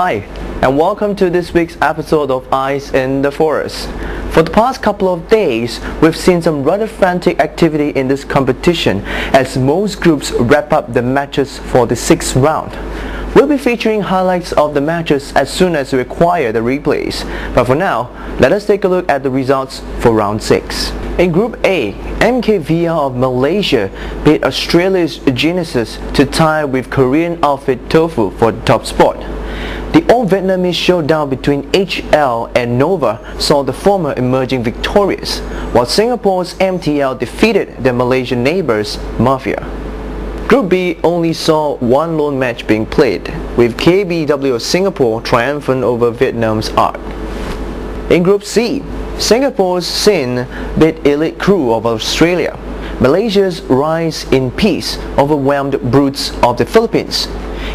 Hi, and welcome to this week's episode of Eyes in the Forest. For the past couple of days, we've seen some rather frantic activity in this competition as most groups wrap up the matches for the 6th round. We'll be featuring highlights of the matches as soon as we acquire the replays. But for now, let us take a look at the results for round 6. In Group A, MKVR of Malaysia beat Australia's Genesis to tie with Korean outfit Tofu for the top spot. The all-Vietnamese showdown between HL and Nova saw the former emerging victorious, while Singapore's MTL defeated their Malaysian neighbours, Mafia. Group B only saw one lone match being played, with KBW of Singapore triumphant over Vietnam's ARC. In Group C, Singapore's SIN beat Elite Crew of Australia. Malaysia's Rise in Peace overwhelmed Brutes of the Philippines.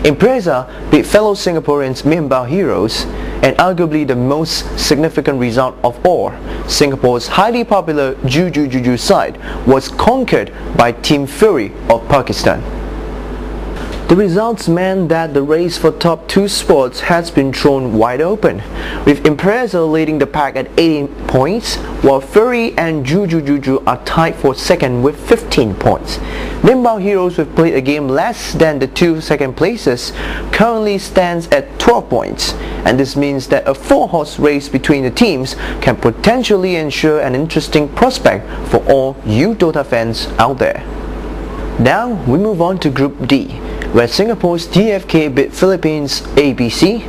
Impreza beat fellow Singaporeans Mimbao Heroes, and arguably the most significant result of all, Singapore's highly popular Juju side was conquered by Team Fury of Pakistan. The results meant that the race for top 2 spots has been thrown wide open, with Impreza leading the pack at 18 points, while Fury and Juju are tied for second with 15 points. Mimbao Heroes, who have played a game less than the 2 second places, currently stands at 12 points, and this means that a 4-horse race between the teams can potentially ensure an interesting prospect for all you Dota fans out there. Now we move on to Group D, where Singapore's TFK beat Philippines ABC,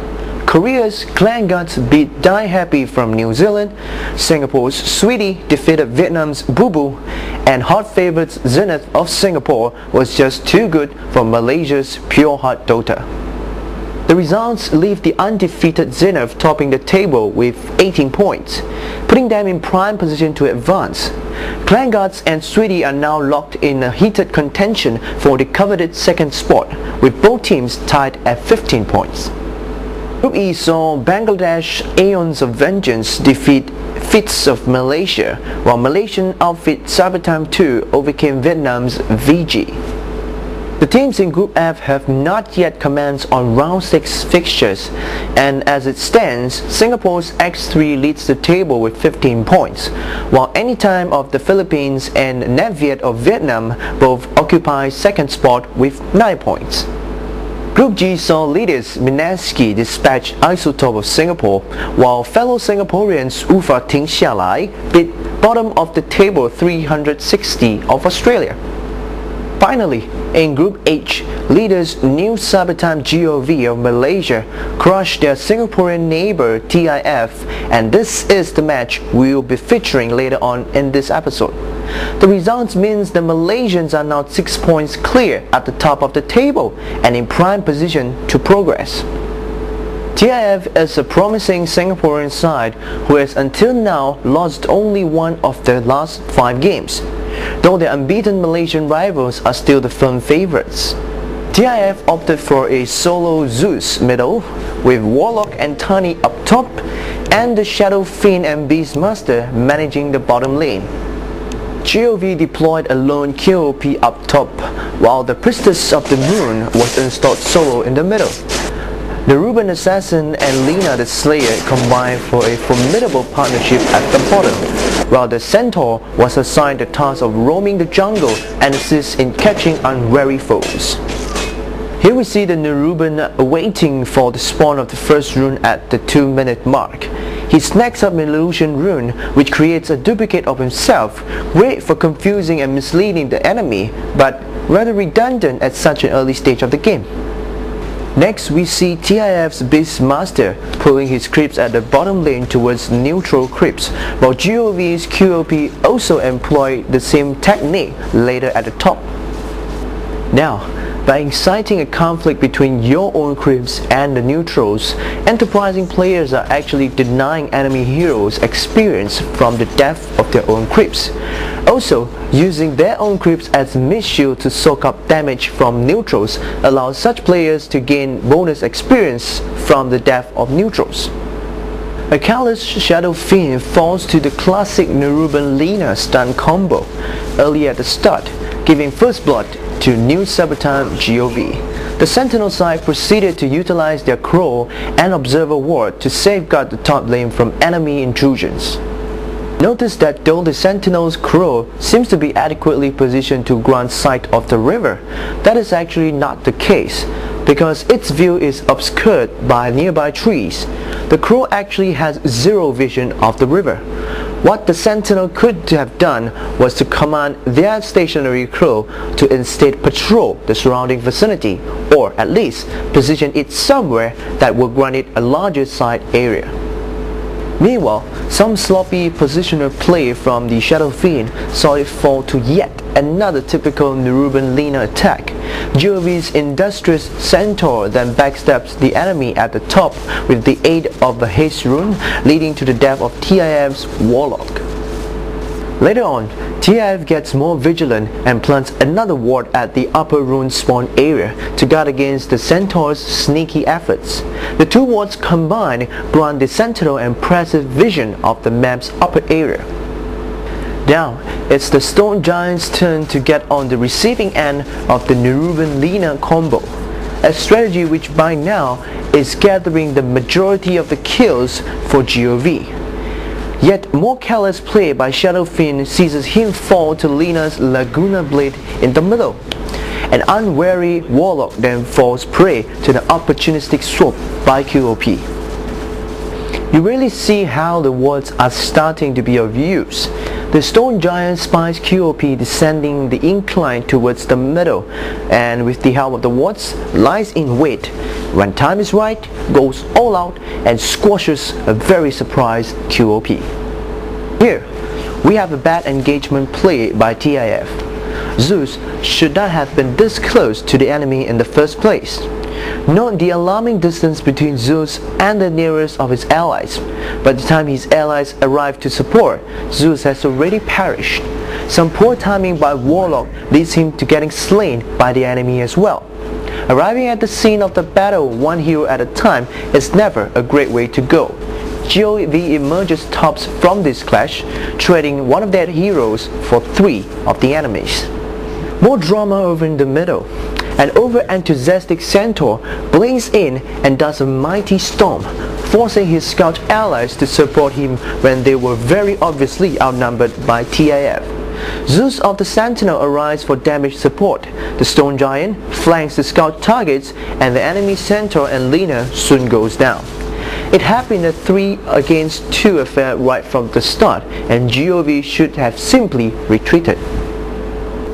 Korea's Clan Guts beat Die Happy from New Zealand, Singapore's Sweetie defeated Vietnam's Boo Boo, and hot favourites Zenith of Singapore was just too good for Malaysia's Pure Heart Dota. The results leave the undefeated Zenith topping the table with 18 points, putting them in prime position to advance. Clan Guts and Sweetie are now locked in a heated contention for the coveted 2nd spot, with both teams tied at 15 points. Group E saw Bangladesh Aeons of Vengeance defeat Fits of Malaysia, while Malaysian outfit Cybertime 2 overcame Vietnam's VG. The teams in Group F have not yet commenced on round 6 fixtures, and as it stands, Singapore's X3 leads the table with 15 points, while Anytime of the Philippines and Netviet of Vietnam both occupy 2nd spot with 9 points. Group G saw leaders Minaski dispatch Isotope of Singapore, while fellow Singaporeans Ufa Ting Xialai beat bottom of the table 360 of Australia. Finally, in Group H, leaders New Cybertime GOV of Malaysia crushed their Singaporean neighbour TIF, and this is the match we will be featuring later on in this episode. The results means the Malaysians are now 6 points clear at the top of the table and in prime position to progress. TIF is a promising Singaporean side who has until now lost only one of their last 5 games, though their unbeaten Malaysian rivals are still the firm favourites. TIF opted for a solo Zeus middle, with Warlock and Tani up top, and the Shadow Fiend and Beastmaster managing the bottom lane. GOV deployed a lone KOP up top, while the Priestess of the Moon was installed solo in the middle. The Ruben Assassin and Lina the Slayer combined for a formidable partnership at the bottom, while the Centaur was assigned the task of roaming the jungle and assist in catching unwary foes. Here we see the Neruban waiting for the spawn of the first rune at the 2-minute mark. He snacks up an illusion rune which creates a duplicate of himself, great for confusing and misleading the enemy, but rather redundant at such an early stage of the game. Next we see TIF's Beastmaster pulling his creeps at the bottom lane towards neutral creeps, while GOV's QOP also employed the same technique later at the top. Now, by inciting a conflict between your own creeps and the neutrals, enterprising players are actually denying enemy heroes experience from the death of their own creeps. Also, using their own creeps as mid-shield to soak up damage from neutrals allows such players to gain bonus experience from the death of neutrals. A Callous Shadow Fiend falls to the classic Neruban Lina stun combo early at the start, giving first blood to New Cybertime GOV. The Sentinel side proceeded to utilize their Crow and Observer Ward to safeguard the top lane from enemy intrusions. Notice that though the Sentinel's Crow seems to be adequately positioned to grant sight of the river, that is actually not the case, because its view is obscured by nearby trees. The Crow actually has zero vision of the river. What the Sentinel could have done was to command their stationary Crow to instead patrol the surrounding vicinity, or at least position it somewhere that would grant it a larger side area. Meanwhile, some sloppy positioner play from the Shadow Fiend saw it fall to yet another typical Nerubian Lina attack. GOV's industrious Centaur then backstabs the enemy at the top with the aid of the Haste rune, leading to the death of TIF's Warlock. Later on, TIF gets more vigilant and plants another ward at the upper rune spawn area to guard against the Centaur's sneaky efforts. The two wards combined grant the Sentinel impressive vision of the map's upper area. Now, it's the Stone Giant's turn to get on the receiving end of the Nerubian Lina combo, a strategy which by now is gathering the majority of the kills for GOV. Yet more careless play by Shadow Fiend sees him fall to Lina's Laguna Blade in the middle. An unwary Warlock then falls prey to the opportunistic swap by QOP. You really see how the wards are starting to be of use. The Stone Giant spies QOP descending the incline towards the middle, and with the help of the wards, lies in wait. When time is right, goes all out and squashes a very surprised QOP. Here, we have a bad engagement play by TIF. Zeus should not have been this close to the enemy in the first place. Note the alarming distance between Zeus and the nearest of his allies. By the time his allies arrive to support, Zeus has already perished. Some poor timing by Warlock leads him to getting slain by the enemy as well. Arriving at the scene of the battle one hero at a time is never a great way to go. GOV emerges tops from this clash, trading one of their heroes for 3 of the enemies. More drama over in the middle. An over-enthusiastic Centaur blinks in and does a mighty storm, forcing his scout allies to support him when they were very obviously outnumbered by TIF. Zeus of the Sentinel arrives for damage support. The Stone Giant flanks the scout targets, and the enemy Centaur and Lina soon goes down. It had been a 3 against 2 affair right from the start, and GOV should have simply retreated.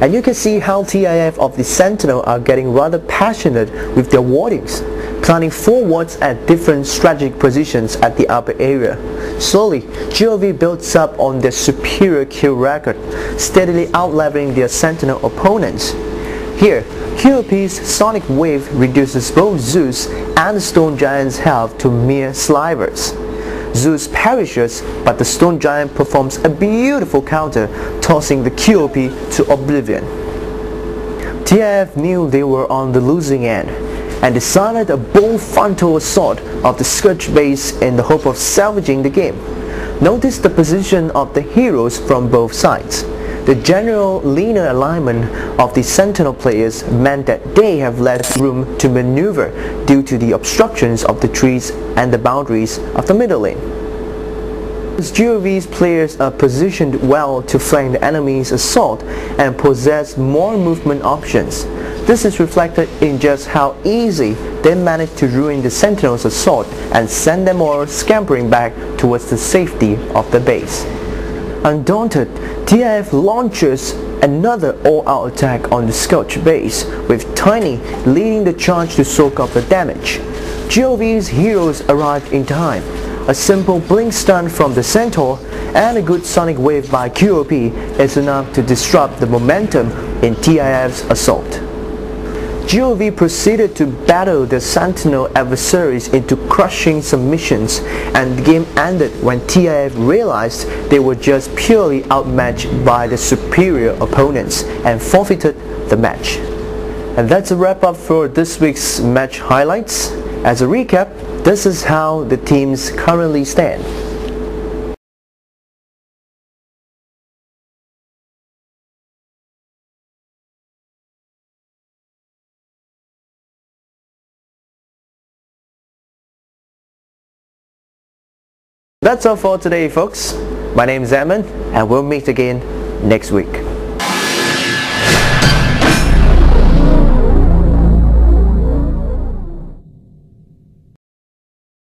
And you can see how TIF of the Sentinel are getting rather passionate with their wardings, planting 4 wards at different strategic positions at the upper area. Slowly, GOV builds up on their superior kill record, steadily outleveling their Sentinel opponents. Here, QOP's Sonic Wave reduces both Zeus and the Stone Giant's health to mere slivers. Zeus perishes, but the Stone Giant performs a beautiful counter, tossing the QOP to oblivion. TIF knew they were on the losing end, and decided a bold frontal assault of the Scourge base in the hope of salvaging the game. Notice the position of the heroes from both sides. The general linear alignment of the Sentinel players meant that they have less room to maneuver due to the obstructions of the trees and the boundaries of the middle lane. GOV's players are positioned well to flank the enemy's assault and possess more movement options. This is reflected in just how easy they managed to ruin the Sentinel's assault and send them all scampering back towards the safety of the base. Undaunted, TIF launches another all-out attack on the Scourge base, with Tiny leading the charge to soak up the damage. GOV's heroes arrived in time. A simple blink stun from the Centaur and a good Sonic Wave by QOP is enough to disrupt the momentum in TIF's assault. GOV proceeded to battle the Sentinel adversaries into crushing submissions, and the game ended when TIF realized they were just purely outmatched by the superior opponents and forfeited the match. And that's a wrap up for this week's match highlights. As a recap, this is how the teams currently stand. That's all for today, folks. My name is Eamon, and we'll meet again next week.